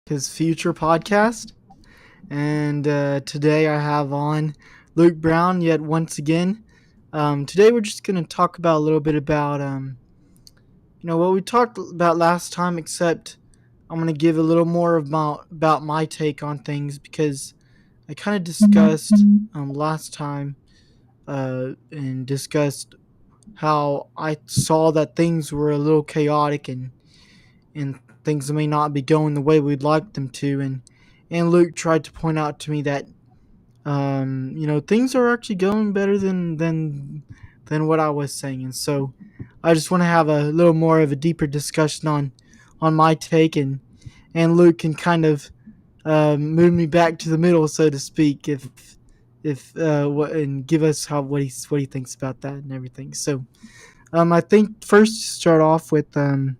his future podcast. And today I have on Luke Brown yet once again. Today we're just going to talk about a little bit about what we talked about last time, except I'm going to give a little more about my take on things because I kind of discussed last time and discussed how I saw that things were a little chaotic and things may not be going the way we'd like them to. And Luke tried to point out to me that things are actually going better than what I was saying. And so I just want to have a little more of a deeper discussion on my take, and Luke can kind of move me back to the middle, so to speak, if what and give us what he thinks about that and everything. So I think first to start off with, I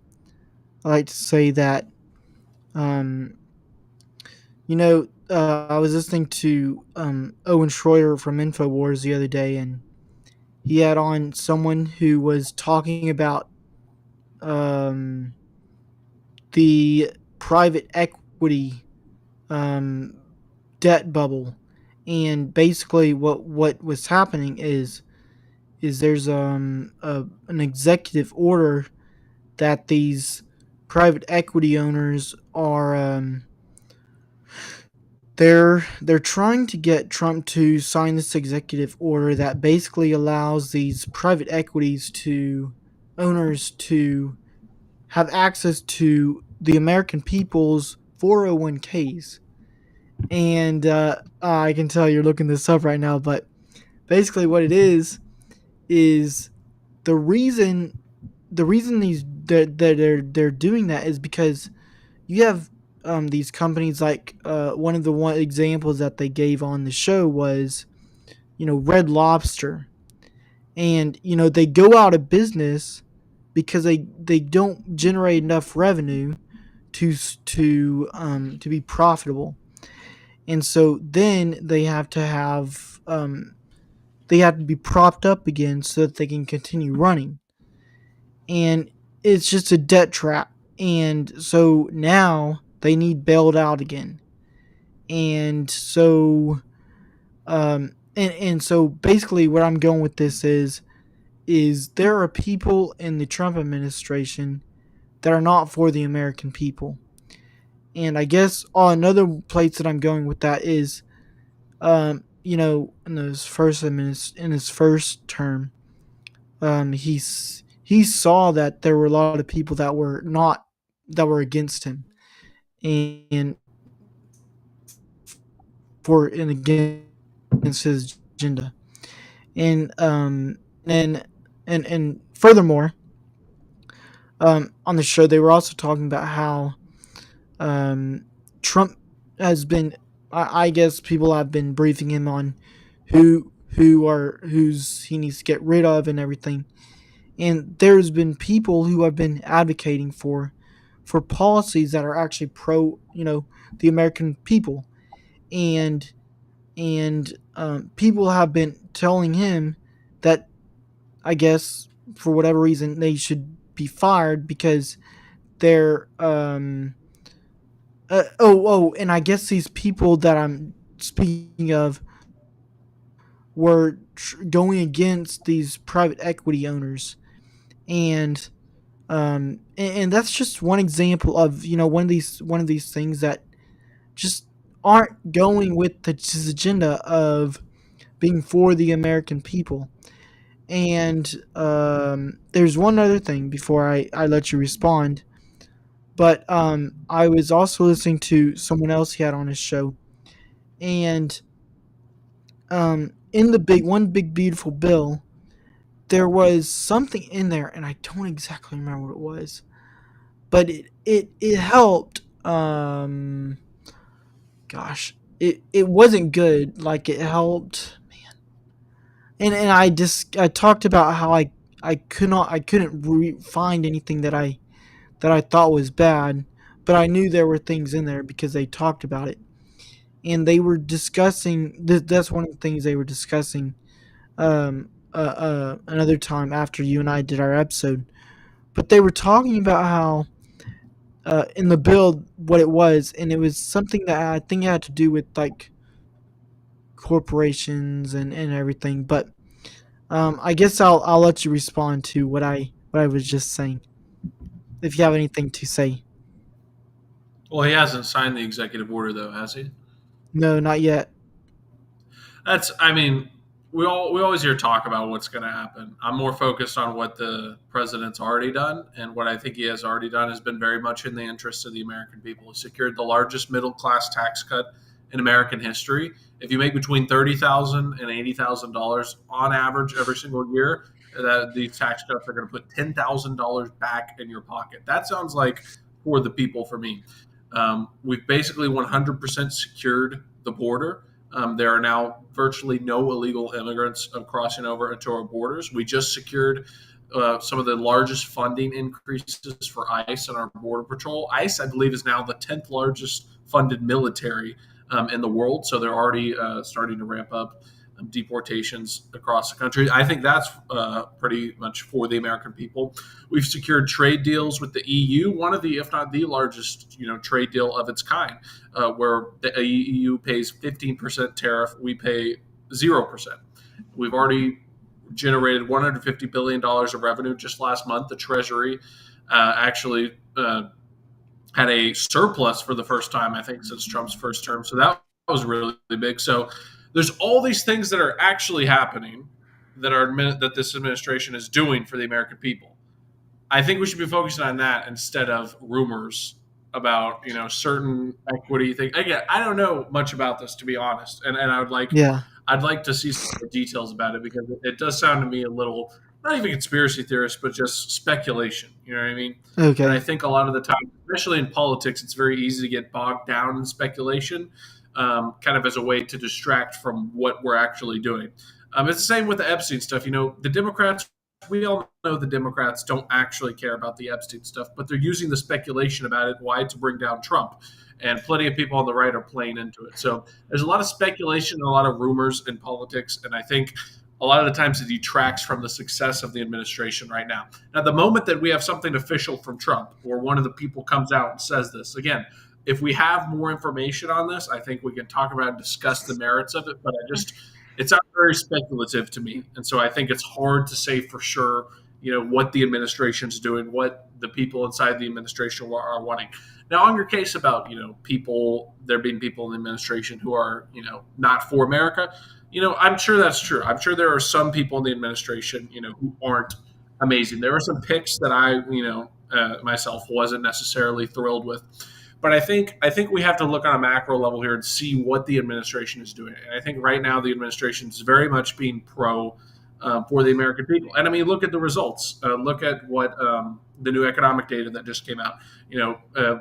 like to say that um, I was listening to Owen Schroyer from Infowars the other day, and he had on someone who was talking about um, the private equity um, debt bubble, and basically what was happening is there's an executive order that these private equity owners are they're trying to get Trump to sign this executive order that basically allows these private equities to owners to have access to the American people's 401ks. And I can tell you're looking this up right now, but basically what it is the reason these they're doing that is because you have these companies like one of the one examples that they gave on the show was Red Lobster, and they go out of business because they don't generate enough revenue to be profitable, and so then they have to be propped up again so that they can continue running, and it's just a debt trap, and so now they need bailed out again. And so and so basically what I'm going with this is there are people in the Trump administration that are not for the American people. And I guess another place that I'm going with that is in his first term, he saw that there were a lot of people that were against him, and for and against his agenda. And and and furthermore, on the show they were also talking about how Trump has been. I guess people have been briefing him on who's he needs to get rid of and everything. And there's been people who have been advocating for policies that are actually pro, the American people, and people have been telling him that I guess for whatever reason they should be fired because they're and I guess these people that I'm speaking of were going against these private equity owners, and and that's just one example of one of these things that just aren't going with his agenda of being for the American people. And there's one other thing before I let you respond. But I was also listening to someone else he had on his show, and in the big beautiful bill, there was something in there, and I don't exactly remember what it was, but it helped. Gosh, it wasn't good. Like it helped, and I talked about how I couldn't find anything that I thought was bad, but I knew there were things in there because they talked about it, and they were discussing. That's one of the things they were discussing. Another time after you and I did our episode, but they were talking about how in the bill what it was, and it was something that I think had to do with like corporations and everything. But I guess I'll let you respond to what I was just saying if you have anything to say. Well, he hasn't signed the executive order, though, has he? No, not yet. I mean, we always hear talk about what's going to happen. I'm more focused on what the president's already done, and what I think he has already done has been very much in the interest of the American people. He secured the largest middle class tax cut in American history. If you make between $30,000 and $80,000 on average every single year, that these tax cuts are going to put $10,000 back in your pocket. That sounds like for the people for me. We've basically 100% secured the border. There are now virtually no illegal immigrants crossing over into our borders. We just secured some of the largest funding increases for ICE and our Border Patrol. ICE, I believe, is now the 10th largest funded military in the world. So they're already starting to ramp up deportations across the country. I think that's pretty much for the American people. We've secured trade deals with the EU, one of the, if not the largest, trade deal of its kind, where the EU pays 15% tariff, we pay 0%. We've already generated $150 billion of revenue just last month. The Treasury actually had a surplus for the first time, I think, since Trump's first term. So that was really big. So there's all these things that are actually happening that this administration is doing for the American people. I think we should be focusing on that instead of rumors about certain equity thing. Again, I don't know much about this, to be honest, and Yeah. I'd like to see some more details about it, because it does sound to me a little, not even conspiracy theorist, but just speculation. You know what I mean? And I Okay. think a lot of the time, especially in politics, it's very easy to get bogged down in speculation, kind of as a way to distract from what we're actually doing. It's the same with the Epstein stuff. The Democrats, we all know the Democrats don't actually care about the Epstein stuff, but they're using the speculation about it. Why? To bring down Trump. And plenty of people on the right are playing into it. So there's a lot of speculation and a lot of rumors in politics. And I think a lot of the times it detracts from the success of the administration right now. Now, the moment that we have something official from Trump, or one of the people comes out and says this, again, if we have more information on this, I think we can talk about and discuss the merits of it. But it's not very speculative to me. And so I think it's hard to say for sure, what the administration's doing, what the people inside the administration are wanting. Now, on your case about, there being people in the administration who are, not for America, I'm sure that's true. I'm sure there are some people in the administration, who aren't amazing. There are some picks that myself wasn't necessarily thrilled with. But I think we have to look on a macro level here and see what the administration is doing. And I think right now the administration is very much being pro for the American people. And I mean, look at the results. Look at what the new economic data that just came out.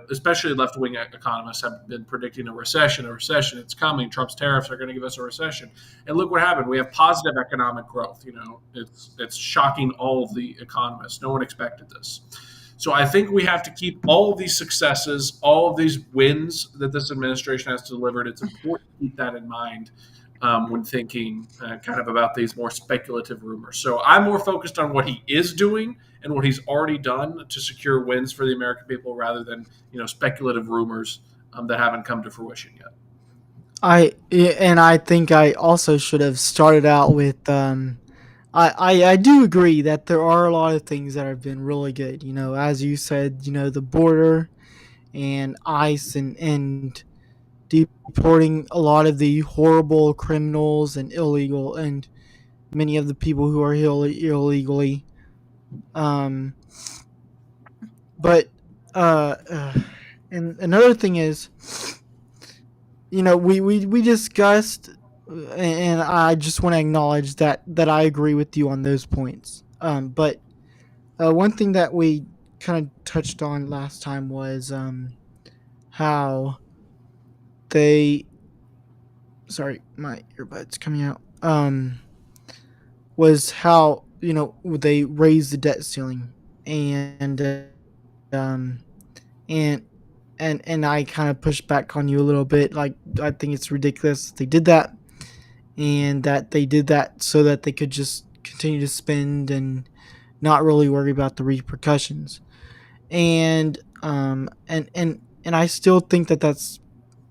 Especially left-wing economists have been predicting a recession. A recession, it's coming. Trump's tariffs are going to give us a recession. And look what happened. We have positive economic growth. It's shocking all of the economists. No one expected this. So I think we have to keep all of these successes, all of these wins that this administration has delivered. It's important to keep that in mind when thinking kind of about these more speculative rumors. So I'm more focused on what he is doing and what he's already done to secure wins for the American people, rather than speculative rumors that haven't come to fruition yet. I think I also should have started out with I do agree that there are a lot of things that have been really good. As you said, the border and ICE and deporting a lot of the horrible criminals and illegal and many of the people who are illegally. Um, but and another thing is, we discussed, and I just want to acknowledge that I agree with you on those points. But one thing that we kind of touched on last time was how they. Sorry, my earbuds coming out. Was how they raised the debt ceiling, and um, and and I kind of pushed back on you a little bit. Like, I think it's ridiculous they did that, and that they did that so that they could just continue to spend and not really worry about the repercussions. And And I still think that that's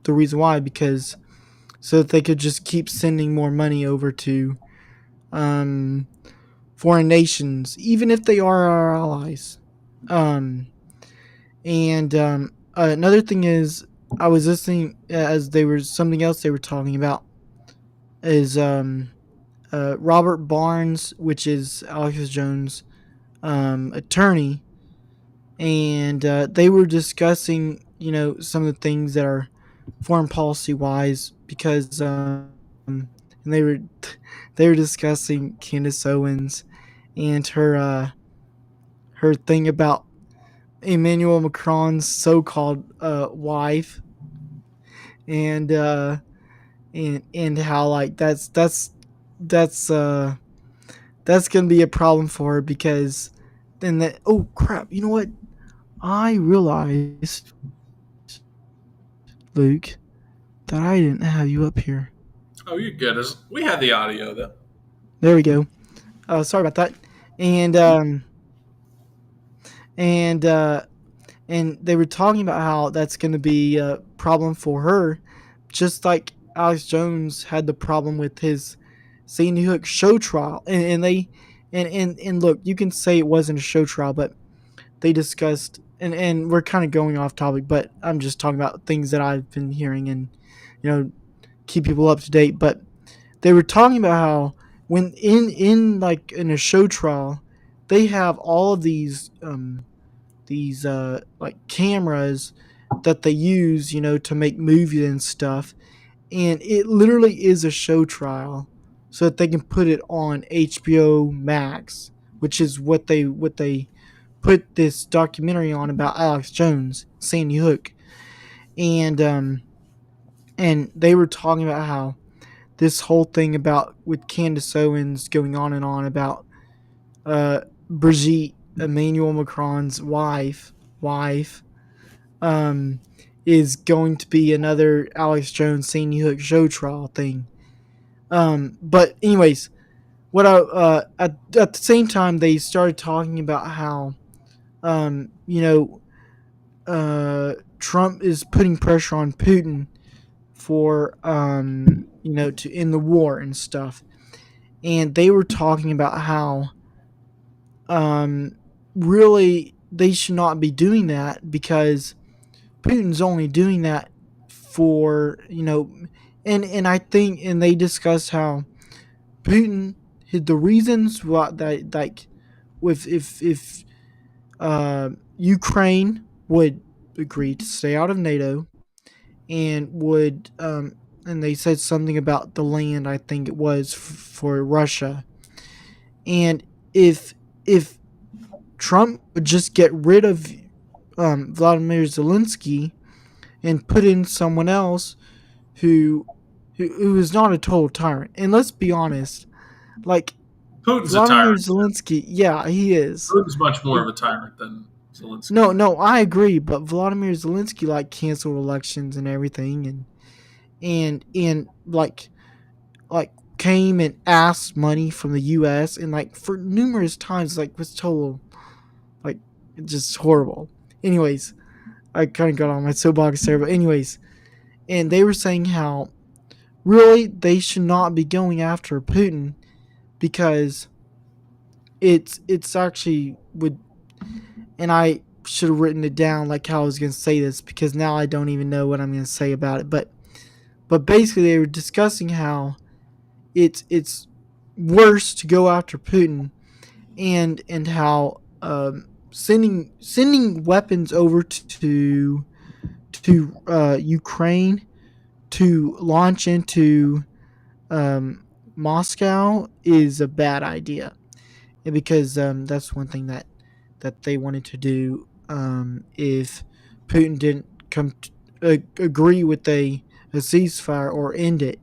the reason why, because so that they could just keep sending more money over to um, foreign nations, even if they are our allies. Um, and Another thing is, I was listening as they were something else they were talking about is Robert Barnes, which is Alex Jones' attorney, and they were discussing, some of the things that are foreign policy wise, because and they were discussing Candace Owens and her thing about Emmanuel Macron's so-called wife, and and how like that's that's gonna be a problem for her, because then that, oh crap, you know what, I realized, Luke, that I didn't have you up here. Oh, you're good. We had the audio though. There we go. Sorry about that. And and and they were talking about how that's going to be a problem for her, just like Alex Jones had the problem with his Sandy Hook show trial. And look, you can say it wasn't a show trial, but they discussed, and we're kind of going off topic, but I'm just talking about things that I've been hearing, and keep people up to date. But they were talking about how when in like in a show trial, they have all of these like cameras that they use, to make movies and stuff, and it literally is a show trial, so that they can put it on HBO Max, which is what they put this documentary on about Alex Jones, Sandy Hook, and and they were talking about how this whole thing about with Candace Owens going on and on about Brigitte, Emmanuel Macron's wife, um, is going to be another Alex Jones Sandy Hook show trial thing. But anyways, what I at the same time they started talking about how um, you know Trump is putting pressure on Putin for to end the war and stuff, and they were talking about how um, really they should not be doing that, because Putin's only doing that for and I think, and they discussed how Putin the reasons what that, like, with if Ukraine would agree to stay out of NATO, and would and they said something about the land, I think it was for Russia, and if Trump would just get rid of Vladimir Zelensky and put in someone else who who is not a total tyrant. And let's be honest, like Putin's a Vladimir tyrant. Zelensky, yeah, he is. Putin's much more of a tyrant than Zelensky. No, I agree, but Vladimir Zelensky like canceled elections and everything, and like came and asked money from the U.S. and like for numerous times, like was total like just horrible. Anyways, I kind of got on my soapbox there, but anyways, and they were saying how really they should not be going after Putin, because it's actually would, and I should have written it down like how I was going to say this, because now I don't even know what I'm going to say about it, but basically they were discussing how it's worse to go after Putin, and how sending weapons over to Ukraine to launch into Moscow is a bad idea, and because that's one thing that they wanted to do if Putin didn't agree with a ceasefire or end it,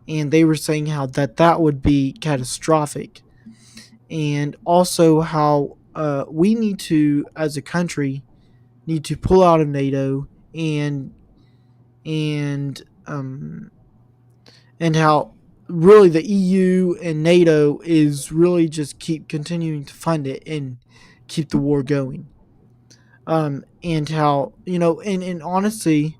and they were saying how that would be catastrophic, and also how we need to, as a country, need to pull out of NATO, and and how really the EU and NATO is really just keep continuing to fund it and keep the war going. And how, and honestly,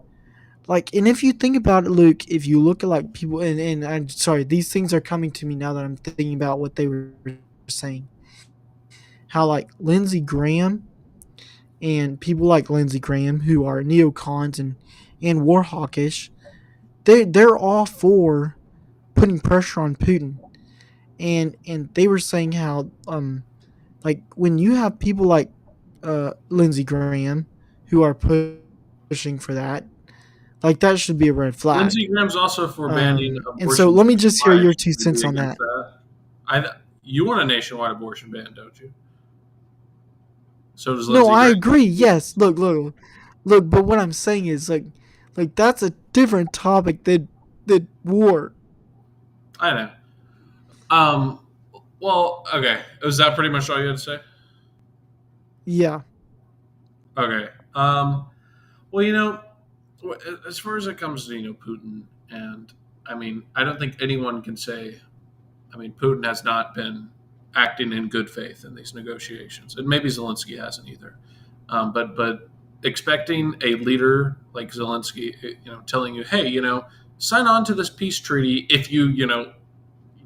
like, and if you think about it, Luke, if you look at like people, and I'm sorry, these things are coming to me now that I'm thinking about what they were saying. How like Lindsey Graham and people like Lindsey Graham who are neocons and war hawkish, they're all for putting pressure on Putin. And they were saying how like when you have people like Lindsey Graham who are pushing for that, like that should be a red flag. Lindsey Graham's also for banning And so abortion let me just hear nationwide. your two Should we cents be on against that. that? You want a nationwide abortion ban, don't you? So does No, Lindsey I Graham. agree. Yes, look. But what I'm saying is like that's a different topic than war. I know. Um. Well, okay. Was that pretty much all you had to say? Yeah, Okay. Well, as far as it comes to Putin, and I mean, I don't think anyone can say. I mean, Putin has not been acting in good faith in these negotiations, and maybe Zelensky hasn't either. But expecting a leader like Zelensky, telling you, hey, sign on to this peace treaty if you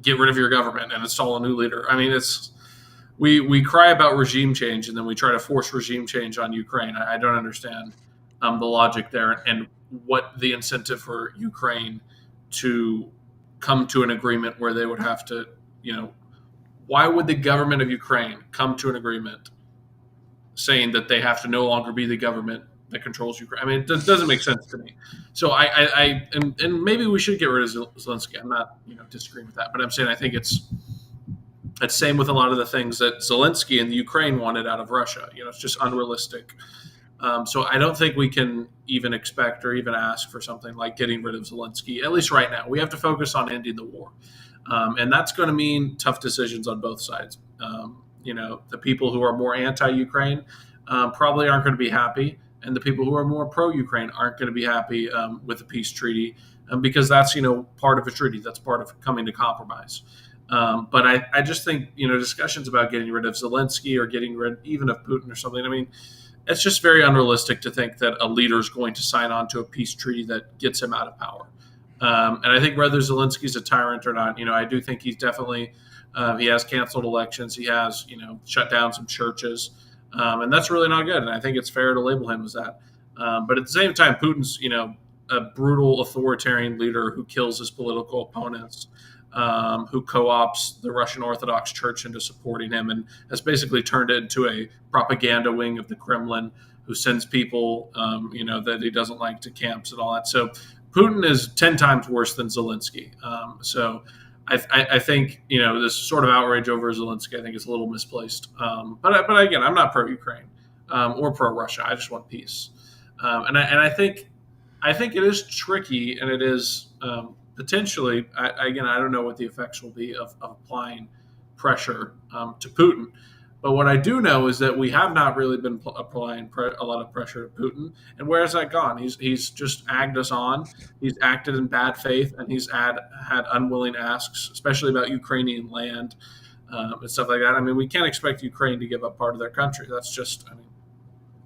get rid of your government and install a new leader. I mean, it's we cry about regime change and then we try to force regime change on Ukraine. I don't understand the logic there and what the incentive for Ukraine to come to an agreement where they would have to, why would the government of Ukraine come to an agreement saying that they have to no longer be the government that controls Ukraine? I mean, it doesn't make sense to me. So and maybe we should get rid of Zelensky. I'm not, disagreeing with that, but I'm saying I think it's same with a lot of the things that Zelensky and the Ukraine wanted out of Russia. It's just unrealistic. So I don't think we can even expect or even ask for something like getting rid of Zelensky, at least right now. We have to focus on ending the war. And that's going to mean tough decisions on both sides. The people who are more anti-Ukraine probably aren't going to be happy, and the people who are more pro-Ukraine aren't going to be happy with the peace treaty, because that's part of a treaty. That's part of coming to compromise. But I just think discussions about getting rid of Zelensky or getting rid even of Putin or something. I mean, it's just very unrealistic to think that a leader is going to sign on to a peace treaty that gets him out of power. And I think whether Zelensky's a tyrant or not, I do think he's definitely he has canceled elections. He has shut down some churches, and that's really not good. And I think it's fair to label him as that. But at the same time, Putin's a brutal authoritarian leader who kills his political opponents, who co-ops the Russian Orthodox Church into supporting him, and has basically turned it into a propaganda wing of the Kremlin, who sends people, that he doesn't like to camps and all that. So Putin is 10 times worse than Zelensky. So I think this sort of outrage over Zelensky, I think, is a little misplaced. But again, I'm not pro-Ukraine or pro-Russia. I just want peace. And I think it is tricky, and it is potentially. I don't know what the effects will be of applying pressure to Putin. But what I do know is that we have not really been applying a lot of pressure to Putin. And where has that gone? He's just agged us on. He's acted in bad faith, and he's had unwilling asks, especially about Ukrainian land and stuff like that. I mean, we can't expect Ukraine to give up part of their country. That's just,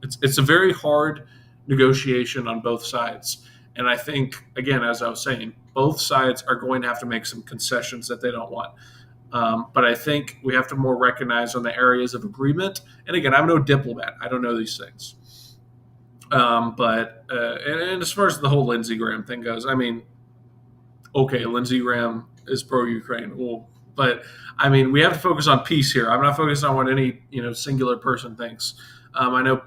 it's a very hard negotiation on both sides. And I think, again, as I was saying, both sides are going to have to make some concessions that they don't want. But I think we have to more recognize on the areas of agreement. And again, I'm no diplomat. I don't know these things. And as far as the whole Lindsey Graham thing goes, I mean, okay, Lindsey Graham is pro-Ukraine. Well, but I mean, we have to focus on peace here. I'm not focused on what any singular person thinks. I know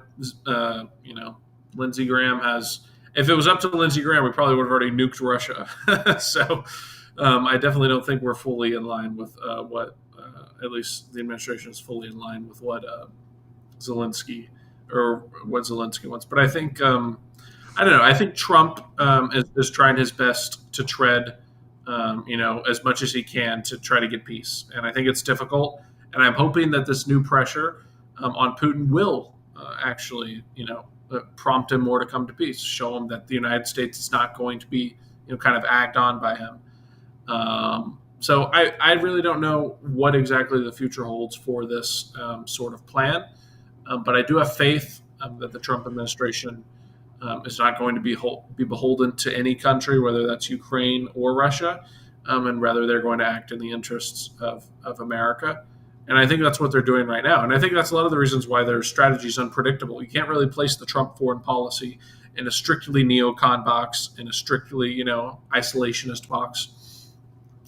Lindsey Graham has. If it was up to Lindsey Graham, we probably would have already nuked Russia. So I definitely don't think we're fully in line with what, at least the administration is fully in line with what Zelensky wants. But I think, I don't know. I think Trump is trying his best to tread, as much as he can to try to get peace. And I think it's difficult. And I'm hoping that this new pressure on Putin will actually, prompt him more to come to peace, show him that the United States is not going to be, kind of agged on by him. So I really don't know what exactly the future holds for this sort of plan, but I do have faith that the Trump administration is not going to be beholden to any country, whether that's Ukraine or Russia, and rather they're going to act in the interests of America. And I think that's what they're doing right now. And I think that's a lot of the reasons why their strategy is unpredictable. You can't really place the Trump foreign policy in a strictly neocon box, in a strictly, isolationist box.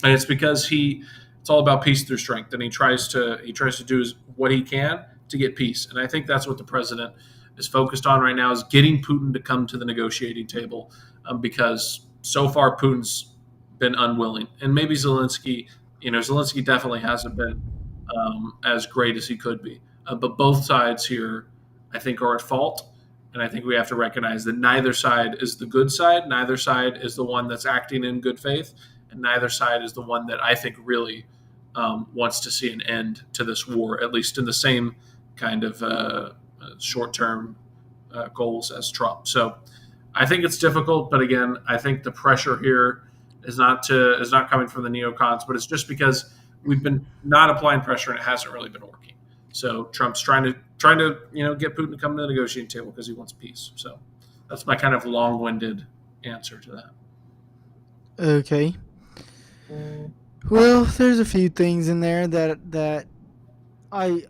And it's because it's all about peace through strength. And he tries to do what he can to get peace. And I think that's what the president is focused on right now, is getting Putin to come to the negotiating table, because so far Putin's been unwilling. And maybe Zelensky definitely hasn't been as great as he could be. But both sides here, I think, are at fault. And I think we have to recognize that neither side is the good side. Neither side is the one that's acting in good faith. And neither side is the one that I think really wants to see an end to this war, at least in the same kind of short-term goals as Trump. So I think it's difficult, but again, I think the pressure here is not coming from the neocons, but it's just because we've been not applying pressure and it hasn't really been working. So Trump's trying to get Putin to come to the negotiating table because he wants peace. So that's my kind of long-winded answer to that. Okay. Well, there's a few things in there that I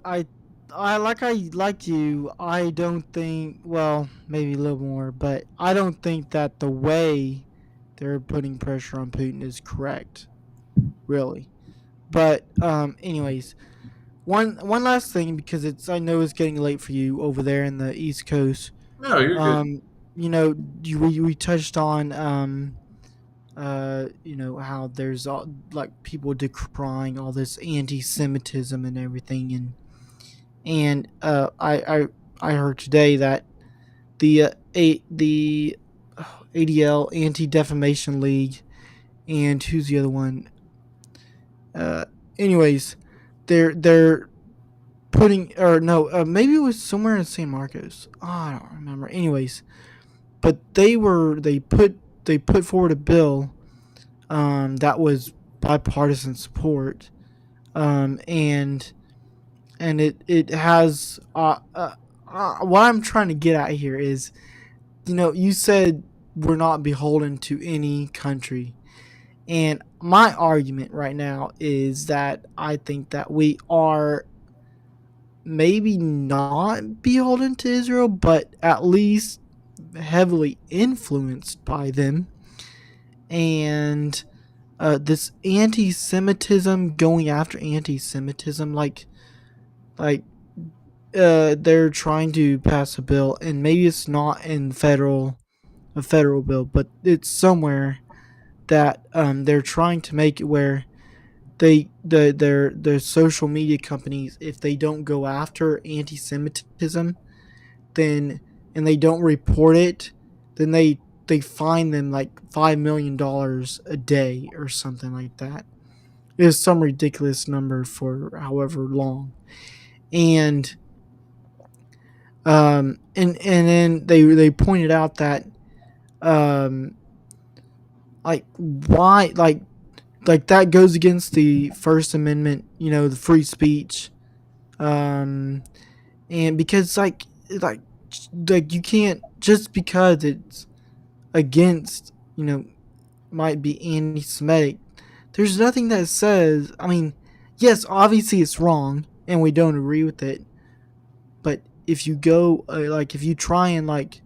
like you. I don't think, well, maybe a little more, but I don't think that the way they're putting pressure on Putin is correct, really. But anyways, one last thing, because I know it's getting late for you over there in the East Coast. No, you're good. We touched on how there's like people decrying all this anti-Semitism and everything, and I heard today that the ADL, Anti-Defamation League, and who's the other one? Anyways, they're putting, or no, maybe it was somewhere in San Marcos. Oh, I don't remember. Anyways, but they put forward a bill that was bipartisan support, and it has what I'm trying to get at here is, you said we're not beholden to any country, and my argument right now is that I think that we are maybe not beholden to Israel, but at least heavily influenced by them. And this anti-Semitism, going after anti-Semitism, like they're trying to pass a bill, and maybe it's not in a federal bill, but it's somewhere that they're trying to make it where their social media companies, if they don't go after anti-Semitism, then, and they don't report it, then they fine them like $5 million a day or something like that. It's some ridiculous number for however long. And then they pointed out that why that goes against the First Amendment, the free speech, and because like you can't, just because it's against, might be anti-Semitic, there's nothing that says, I mean, yes, obviously it's wrong and we don't agree with it, but if you go if you try and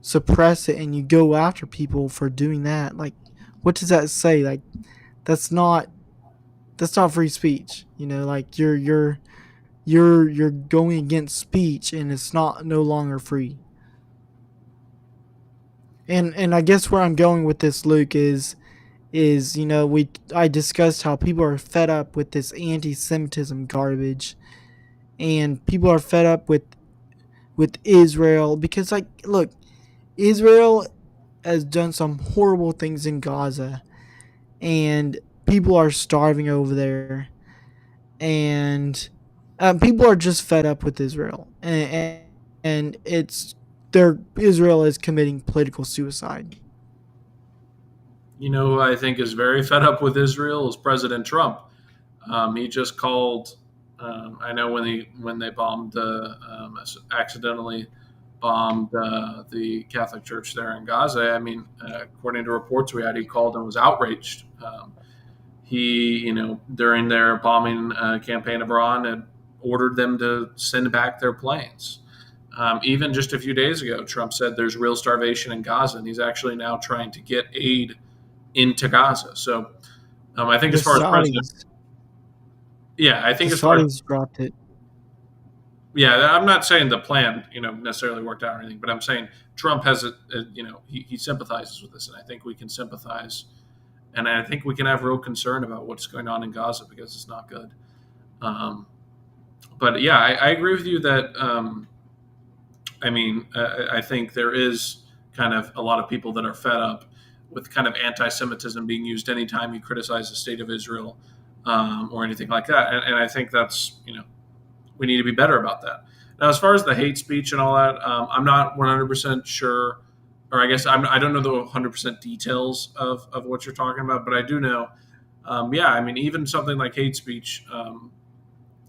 suppress it and you go after people for doing that, what does that say? That's not free speech, you're going against speech, and it's no longer free. And I guess where I'm going with this, Luke, is I discussed how people are fed up with this anti-Semitism garbage, and people are fed up with Israel, because look, Israel has done some horrible things in Gaza, and people are starving over there, and people are just fed up with Israel, and Israel is committing political suicide. Who I think is very fed up with Israel is President Trump. He just called. I know when they bombed accidentally bombed the Catholic Church there in Gaza. I mean, according to reports we had, he called and was outraged. He, during their bombing campaign of Iran, had ordered them to send back their planes. Even just a few days ago, Trump said there's real starvation in Gaza, and he's actually now trying to get aid into Gaza. So I think The as far as president, Saudis, yeah, I think the as far as Saudis dropped it. yeah, I'm not saying the plan, necessarily worked out or anything, but I'm saying Trump has he sympathizes with this, and I think we can sympathize, and I think we can have real concern about what's going on in Gaza because it's not good. Um, but yeah, I agree with you that I think there is kind of a lot of people that are fed up with kind of anti-Semitism being used anytime you criticize the state of Israel or anything like that, and I think that's we need to be better about that. Now, as far as the hate speech and all that, I'm not 100% sure, or I guess I don't know the 100% details of what you're talking about, but I do know, yeah, I mean, even something like hate speech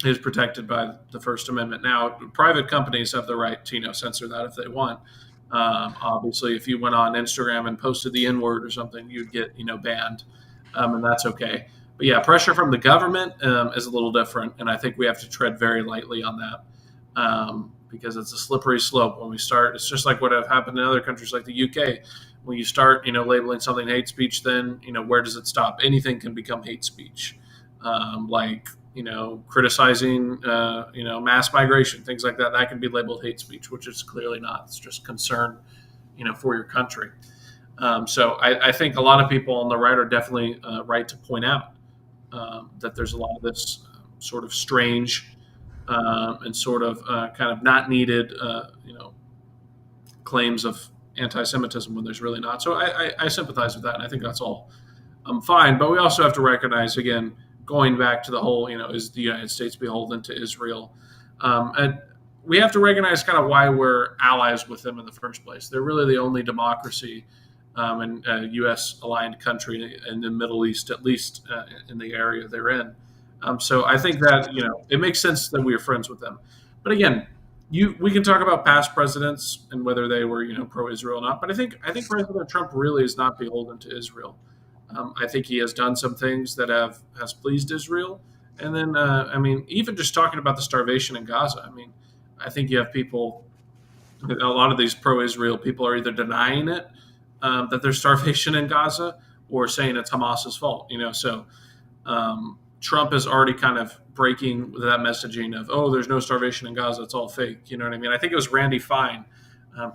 is protected by the First Amendment. Now, private companies have the right to censor that if they want. Obviously, if you went on Instagram and posted the N word or something, you'd get banned, and that's okay. But yeah, pressure from the government is a little different, and I think we have to tread very lightly on that because it's a slippery slope. When we start, it's just like what have happened in other countries like the UK. When you start, labeling something hate speech, then where does it stop? Anything can become hate speech, like criticizing mass migration, things like that. That can be labeled hate speech, which is clearly not. It's just concern, for your country. So I think a lot of people on the right are definitely right to point out that there's a lot of this sort of strange and sort of kind of not needed, claims of anti-Semitism when there's really not. So I sympathize with that, and I think that's all fine. But we also have to recognize, again, going back to the whole, is the United States beholden to Israel? And we have to recognize kind of why we're allies with them in the first place. They're really the only democracy and U.S. aligned country in the Middle East, at least in the area they're in. So I think that it makes sense that we are friends with them. But again, we can talk about past presidents and whether they were pro-Israel or not. But I think President Trump really is not beholden to Israel. I think he has done some things that has pleased Israel. And then even just talking about the starvation in Gaza. I mean, I think you have people. A lot of these pro-Israel people are either denying it, that there's starvation in Gaza, or saying it's Hamas's fault. So Trump is already kind of breaking that messaging of, oh, there's no starvation in Gaza, it's all fake. You know what I mean? I think it was Randy Fine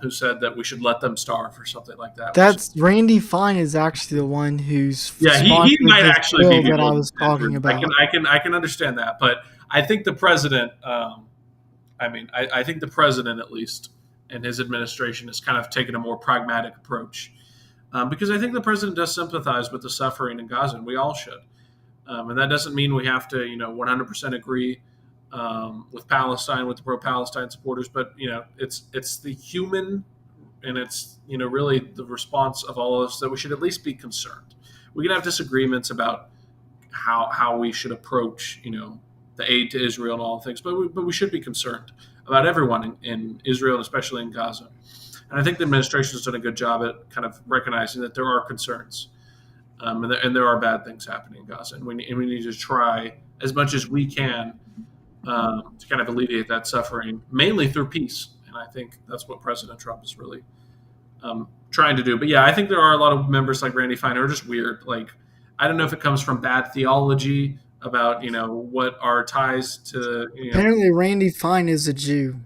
who said that we should let them starve or something like that. That's Randy Fine is actually the one who's Yeah, he might this actually bill be that I was talking about. I can understand that, but I think the president. I think the president, at least, and his administration, has kind of taken a more pragmatic approach because I think the president does sympathize with the suffering in Gaza, and we all should. And that doesn't mean we have to, 100% agree with Palestine, with the pro-Palestine supporters, but it's the human, and it's really the response of all of us that we should at least be concerned. We can have disagreements about how we should approach, the aid to Israel and all the things, but we should be concerned about everyone in Israel, and especially in Gaza. And I think the administration has done a good job at kind of recognizing that there are concerns. And there are bad things happening in Gaza, and we need to try as much as we can to kind of alleviate that suffering, mainly through peace. And I think that's what President Trump is really trying to do. But yeah, I think there are a lot of members like Randy Fine who are just weird. Like, I don't know if it comes from bad theology about what our ties to. Apparently, Randy Fine is a Jew.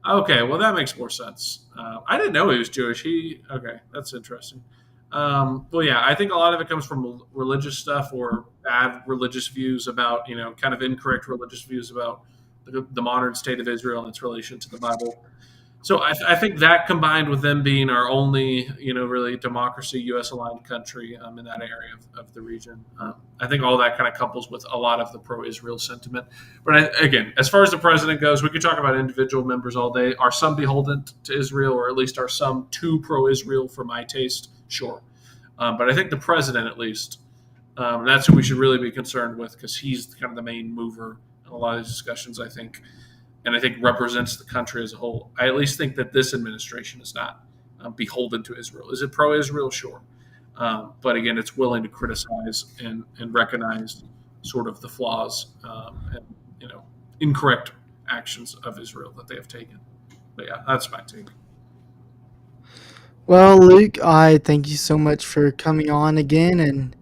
Okay, well that makes more sense. I didn't know he was Jewish. Okay, that's interesting. Well, yeah, I think a lot of it comes from religious stuff or bad religious views about, kind of incorrect religious views about the modern state of Israel and its relation to the Bible. So I think that combined with them being our only, really democracy, U.S. aligned country in that area of the region, I think all that kind of couples with a lot of the pro-Israel sentiment. But again, as far as the president goes, we could talk about individual members all day. Are some beholden to Israel, or at least are some too pro-Israel for my taste? Sure. But I think the president, at least, that's who we should really be concerned with, because he's kind of the main mover in a lot of these discussions, I think. and I think represents the country as a whole. I at least think that this administration is not beholden to Israel. Is it pro-Israel? Sure, but again, it's willing to criticize and recognize sort of the flaws and incorrect actions of Israel that they have taken. But yeah, that's my take. Well, Luke, I thank you so much for coming on again,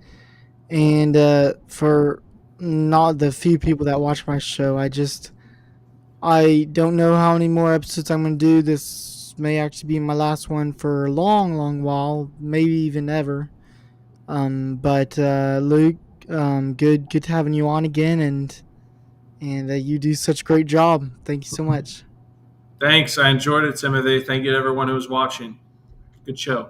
and for not the few people that watch my show. I don't know how many more episodes I'm going to do. This may actually be my last one for a long, long while, maybe even ever. But Luke, good having you on again, and you do such a great job. Thank you so much. Thanks. I enjoyed it, Timothy. Thank you to everyone who was watching. Good show.